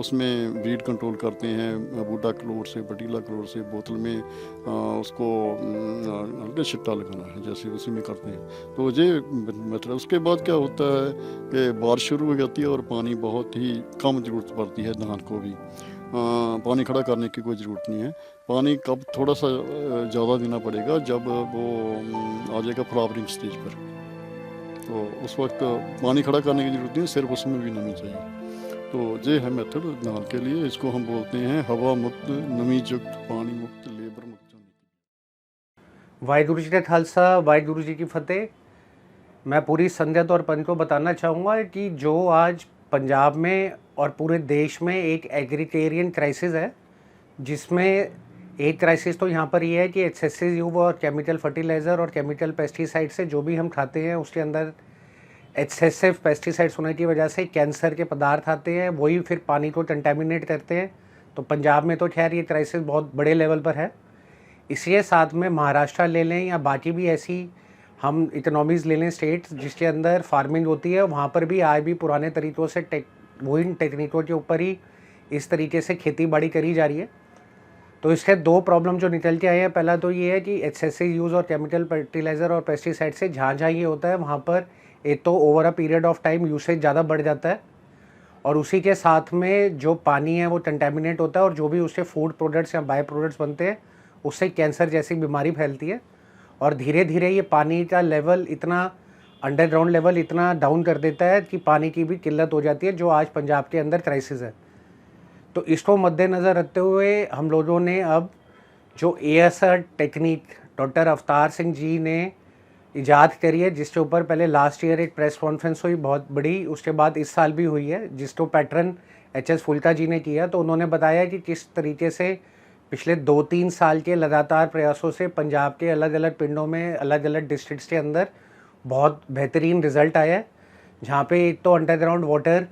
उसमें breed control करते हैं बूटा क्लोर से, बटीला क्लोर से, बोतल में उसको हल्का छिट्टा लगाना है जैसे उसी में करते हैं। तो ये मतलब उसके बाद क्या होता है कि बारिश शुरू हो जाती है और पानी बहुत ही कम ज़रूरत पड़ती है धान को भी। पानी खड़ा करने की कोई ज़रूरत नहीं है। पानी कब थोड़ा सा ज़्यादा देना पड़ेगा जब वो आ जाएगा फ्लावरिंग स्टेज पर, तो उस वक्त पानी खड़ा करने की ज़रूरत नहीं, सिर्फ उसमें भी नमी चाहिए। तो ये है मेथड धान के लिए। इसको हम बोलते हैं हवा मुक्त, नमी युक्त, पानी मुक्त, लेबर मुक्त। वाहिगुरु जी का खालसा, वाहिगुरु जी की फतेह। मैं पूरी संगत और पंथ को बताना चाहूँगा कि जो आज पंजाब में और पूरे देश में एक एग्रीटेरियन क्राइसिस है, जिसमें एक क्राइसिस तो यहाँ पर ये है कि एक्सेसिव यूज और केमिकल फर्टिलाइज़र और केमिकल पेस्टिसाइड से जो भी हम खाते हैं उसके अंदर एक्सेसिव पेस्टिसाइड्स होने की वजह से कैंसर के पदार्थ आते हैं, वही फिर पानी को कंटेमिनेट करते हैं। तो पंजाब में तो खैर ये क्राइसिस बहुत बड़े लेवल पर है। इसलिए साथ में महाराष्ट्र ले लें या बाकी भी ऐसी हम इकोनॉमीज़ ले लें स्टेट्स जिसके अंदर फार्मिंग होती है, वहाँ पर भी आज भी पुराने तरीक़ों से वही टेक्निकों के ऊपर ही इस तरीके से खेती बाड़ी करी जा रही है। तो इसके दो प्रॉब्लम जो निकल के आए हैं, पहला तो ये है कि एक्सेसिव यूज़ और केमिकल फर्टिलाइज़र और पेस्टिसाइड से जहाँ जहाँ ये होता है वहाँ पर एक तो over a period of time usage ज़्यादा बढ़ जाता है, और उसी के साथ में जो पानी है वो कंटेमिनेट होता है, और जो भी उससे फूड प्रोडक्ट्स या बाय प्रोडक्ट्स बनते हैं उससे कैंसर जैसी बीमारी फैलती है। और धीरे धीरे ये पानी का लेवल इतना अंडरग्राउंड लेवल इतना डाउन कर देता है कि पानी की भी किल्लत हो जाती है, जो आज पंजाब के अंदर क्राइसिस है। तो इसको मद्देनज़र रखते हुए हम लोगों ने अब जो ASR technique doctor Avtar Singh ji ने इजाद करी है, जिसके ऊपर पहले लास्ट ईयर एक प्रेस कॉन्फ्रेंस हुई बहुत बड़ी, उसके बाद इस साल भी हुई है, जिसको पैटर्न एचएस फुल्का जी ने किया। तो उन्होंने बताया कि किस तरीके से पिछले 2-3 साल के लगातार प्रयासों से पंजाब के अलग अलग पिंडों में अलग अलग डिस्ट्रिक्ट्स के अंदर बहुत बेहतरीन रिज़ल्ट आया है, जहाँ पे एक तो अंडरग्राउंड वाटर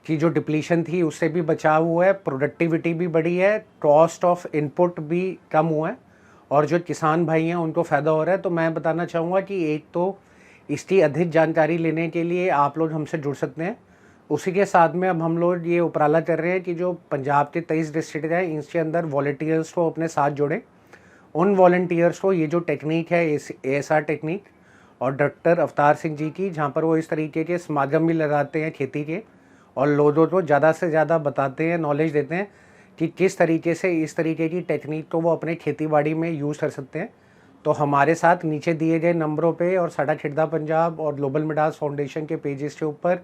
की जो डिप्लीशन थी उससे भी बचाव हुआ है, प्रोडक्टिविटी भी बढ़ी है, कॉस्ट ऑफ इनपुट भी कम हुआ है, और जो किसान भाई हैं उनको फ़ायदा हो रहा है। तो मैं बताना चाहूँगा कि एक तो इसकी अधिक जानकारी लेने के लिए आप लोग हमसे जुड़ सकते हैं। उसी के साथ में अब हम लोग ये उपराला कर रहे हैं कि जो पंजाब के 23 डिस्ट्रिक्ट हैं इसके अंदर वॉलंटियर्स को अपने साथ जोड़ें। उन वॉलंटियर्स को ये जो टेक्निक है एएसआर टेक्निक और डॉक्टर अवतार सिंह जी की, जहाँ पर वो इस तरीके के समागम भी लगाते हैं खेती के, और लोगों को ज़्यादा से ज़्यादा बताते हैं, नॉलेज देते हैं कि किस तरीके से इस तरीके की टेक्निक को वो अपने खेती बाड़ी में यूज़ कर सकते हैं। तो हमारे साथ नीचे दिए गए नंबरों पे और साडा खिड़दा पंजाब और ग्लोबल मिडास फाउंडेशन के पेजेस के ऊपर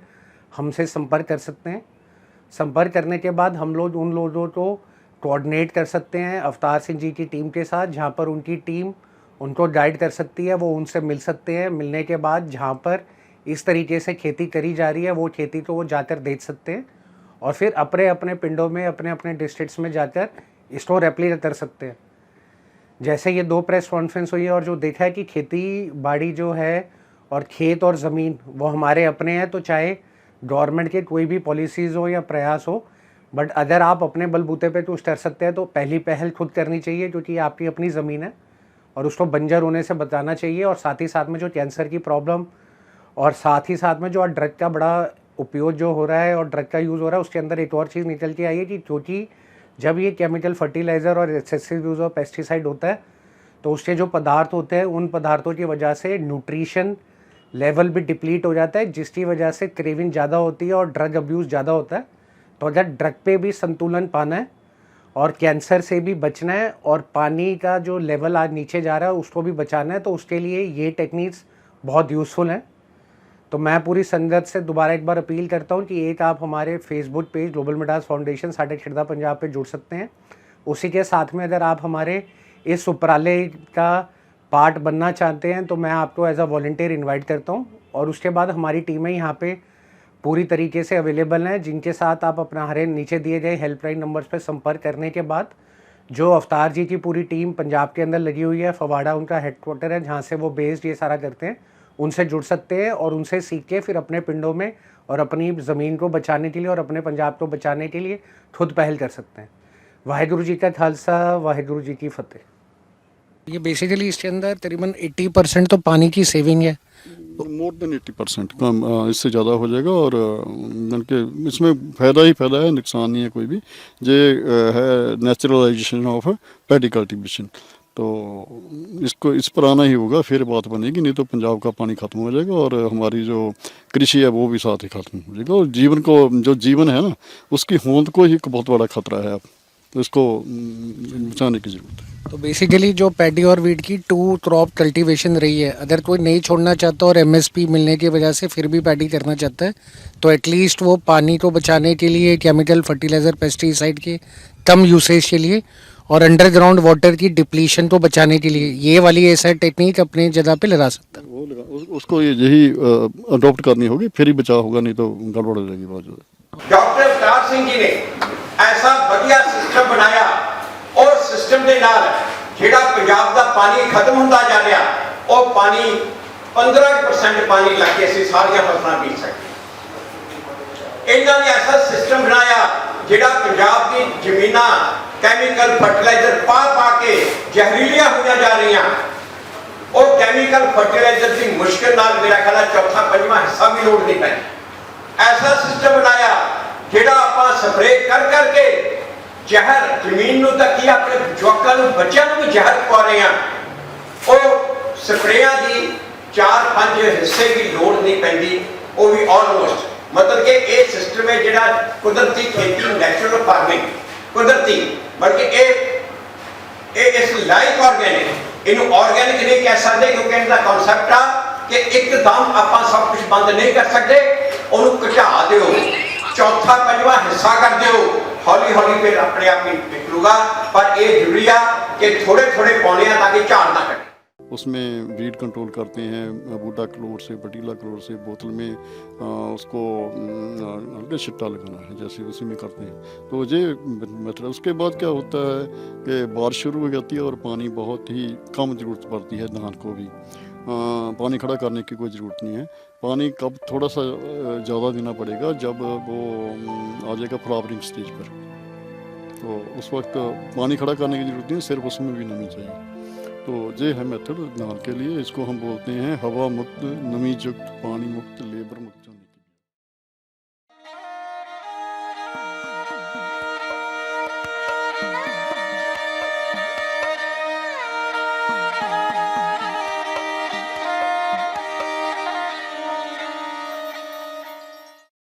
हमसे संपर्क कर सकते हैं। संपर्क करने के बाद हम लोग उन लोगों को कोऑर्डिनेट कर सकते हैं अवतार सिंह जी की टीम के साथ, जहाँ पर उनकी टीम उनको गाइड कर सकती है, वो उनसे मिल सकते हैं। मिलने के बाद जहाँ पर इस तरीके से खेती करी जा रही है वो खेती को वो जाकर देख सकते हैं, और फिर अपने अपने पिंडों में अपने अपने डिस्ट्रिक्ट्स में जाकर इसको रेप्लिकेट कर सकते हैं। जैसे ये 2 प्रेस कॉन्फ्रेंस हुई है और जो देखा है कि खेती बाड़ी जो है और खेत और ज़मीन वो हमारे अपने हैं, तो चाहे गवर्नमेंट के कोई भी पॉलिसीज़ हो या प्रयास हो, बट अगर आप अपने बलबूते पे कुछ कर सकते हैं तो पहली पहल खुद करनी चाहिए, क्योंकि आपकी अपनी ज़मीन है और उसको बंजर होने से बचाना चाहिए। और साथ ही साथ में जो कैंसर की प्रॉब्लम और साथ ही साथ में जो ड्रग का बड़ा उपयोग जो हो रहा है और ड्रग का यूज़ हो रहा है, उसके अंदर एक और चीज़ निकल के आई है कि क्योंकि जब ये केमिकल फर्टिलाइज़र और एक्सेसिव यूज़ ऑफ पेस्टिसाइड होता है तो उसके जो पदार्थ होते हैं उन पदार्थों की वजह से न्यूट्रिशन लेवल भी डिप्लीट हो जाता है, जिसकी वजह से क्रेविंग ज़्यादा होती है और ड्रग अब्यूज़ ज़्यादा होता है। तो अगर ड्रग पे भी संतुलन पाना है और कैंसर से भी बचना है और पानी का जो लेवल आज नीचे जा रहा है उसको भी बचाना है, तो उसके लिए ये टेक्निक्स बहुत यूज़फुल हैं। तो मैं पूरी संगत से दोबारा एक बार अपील करता हूँ कि एक आप हमारे Facebook page global Midas foundation साडा खिड़दा पंजाब पे जुड़ सकते हैं। उसी के साथ में अगर आप हमारे इस उपराले का पार्ट बनना चाहते हैं तो मैं आपको एज अ वॉलंटियर इनवाइट करता हूँ, और उसके बाद हमारी टीमें यहाँ पे पूरी तरीके से अवेलेबल हैं, जिनके साथ आप अपना हरे नीचे दिए गए हेल्पलाइन नंबर्स पर संपर्क करने के बाद जो अवतार जी की पूरी टीम पंजाब के अंदर लगी हुई है, फवाड़ा उनका हेडक्वार्टर है जहाँ से वो बेस्ड ये सारा करते हैं, उनसे जुड़ सकते हैं और उनसे सीख के फिर अपने पिंडों में और अपनी ज़मीन को बचाने के लिए और अपने पंजाब को बचाने के लिए खुद पहल कर सकते हैं। वाहिगुरु जी का खालसा, वाहिगुरु जी की फतेह। ये बेसिकली इसके अंदर तकरीबन 80% तो पानी की सेविंग है। मोर देन 80% कम, इससे ज़्यादा हो जाएगा। और बल्कि इसमें फ़ायदा ही फ़ायदा है, नुकसान नहीं है कोई भी। ये है नेचुरलाइजेशन ऑफ पैडी कल्टीवेशन। तो इसको इस पर आना ही होगा, फिर बात बनेगी, नहीं तो पंजाब का पानी ख़त्म हो जाएगा और हमारी जो कृषि है वो भी साथ ही ख़त्म हो जाएगा। और जीवन को, जो जीवन है ना, उसकी होंद को ही एक बहुत बड़ा खतरा है अब, तो इसको बचाने की ज़रूरत है। तो बेसिकली जो पैडी और वीट की 2 क्रॉप कल्टीवेशन रही है, अगर कोई नहीं छोड़ना चाहता और एमएसपी मिलने की वजह से फिर भी पैडी करना चाहता है, तो एटलीस्ट वो पानी को बचाने के लिए, केमिकल फर्टिलाइज़र पेस्टिसाइड के कम यूसेज के लिए और अंडरग्राउंड वाटर की डिप्लीशन को बचाने के लिए ये वाली ऐसा टेक्निक अपनी जगह पे लगा सकता है। वो उसको यही अडॉप्ट करनी होगी, फिर ही बचाव होगा, नहीं तो गड़बड़ हो जाएगी बहुत ज़्यादा। डॉक्टर अवतार सिंह जी ने ऐसा बढ़िया सिस्टम बनाया और सिस्टम ਦੇ ਨਾਲ ਜਿਹੜਾ ਪੰਜਾਬ ਦਾ ਪਾਣੀ ਖਤਮ ਹੁੰਦਾ ਜਾ ਰਿਹਾ, ਉਹ ਪਾਣੀ 15% ਪਾਣੀ ਲਾ ਕੇ ਅਸੀਂ ਸਾਰੀਆਂ ਫਸਲਾਂ ਬੀਜ ਸਕਦੇ। ਇਹਨਾਂ ਨੇ ਐਸਾ ਸਿਸਟਮ ਬਣਾਇਆ ਜਿਹੜਾ ਪੰਜਾਬ ਦੀ ਜ਼ਮੀਨਾਂ ਕੈਮੀਕਲ ਫਰਟੀਲਾਈਜ਼ਰ ਪਾ ਕੇ ਜ਼ਹਿਰੀਲੀਆਂ ਹੋਈਆਂ ਜਾ ਰਹੀਆਂ। ਉਹ ਕੈਮੀਕਲ ਫਰਟੀਲਾਈਜ਼ਰ ਦੀ ਮੁਸ਼ਕਿਲ ਨਾਲ ਮੇਰਾ ਖਿਆਲ ਹੈ ਚੌਥਾ ਪੰਜਵਾਂ ਹਿੱਸਾ ਵੀ ਲੋੜ ਨਹੀਂ ਪੈਂਦਾ। ਐਸਾ ਸਿਸਟਮ ਬਣਾਇਆ ਜਿਹੜਾ ਆਪਾਂ ਸਪਰੇਅ ਕਰ ਕਰਕੇ ਜ਼ਹਿਰ ਜ਼ਮੀਨ ਨੂੰ ਤਾਂ ਕੀ ਆਪਣੇ ਜਵਾਕਾਂ ਨੂੰ, ਬੱਚਿਆਂ ਨੂੰ ਵੀ ਜ਼ਹਿਰ ਪਾ ਰਹੇ ਆ। ਉਹ ਸਪਰੇਆਂ ਦੀ 4-5 ਹਿੱਸੇ ਦੀ ਲੋੜ ਨਹੀਂ ਪੈਂਦੀ, ਉਹ ਵੀ ਆਲਮੋਸਟ। मतलब कि ये सिस्टम है जिहड़ा कुदरती खेती, नैचुरल फार्मिंग, कुदरती, बल्कि ये इस लाइक ऑर्गेनिक, इनू ऑर्गेनिक नहीं कह सकते क्योंकि इनका कॉन्सैप्ट आ कि एकदम आप सब कुछ बंद नहीं कर सकते, उन्होंने घटा दिओ, चौथा पंजवां हिस्सा कर दिओ, हौली हौली फिर अपने आप ही निकलूगा। पर यह जरूरी है कि थोड़े थोड़े पाने ताकि झाड़ ना कटे। उसमें वीड कंट्रोल करते हैं बूटा क्लोर से, पटीला क्लोर से, बोतल में उसको हल्का छिट्टा लगाना है, जैसे उसी में करते हैं। तो ये मतलब उसके बाद क्या होता है कि बारिश शुरू हो जाती है और पानी बहुत ही कम ज़रूरत पड़ती है धान को भी। पानी खड़ा करने की कोई ज़रूरत नहीं है। पानी कब थोड़ा सा ज़्यादा देना पड़ेगा, जब वो आ जाएगा फ्लावरिंग स्टेज पर, तो उस वक्त पानी खड़ा करने की ज़रूरत नहीं है, सिर्फ उसमें भी नमी चाहिए। तो ये है मेथड धान के लिए। इसको हम बोलते हैं हवा मुक्त, नमी युक्त, पानी मुक्त, लेबर मुक्त।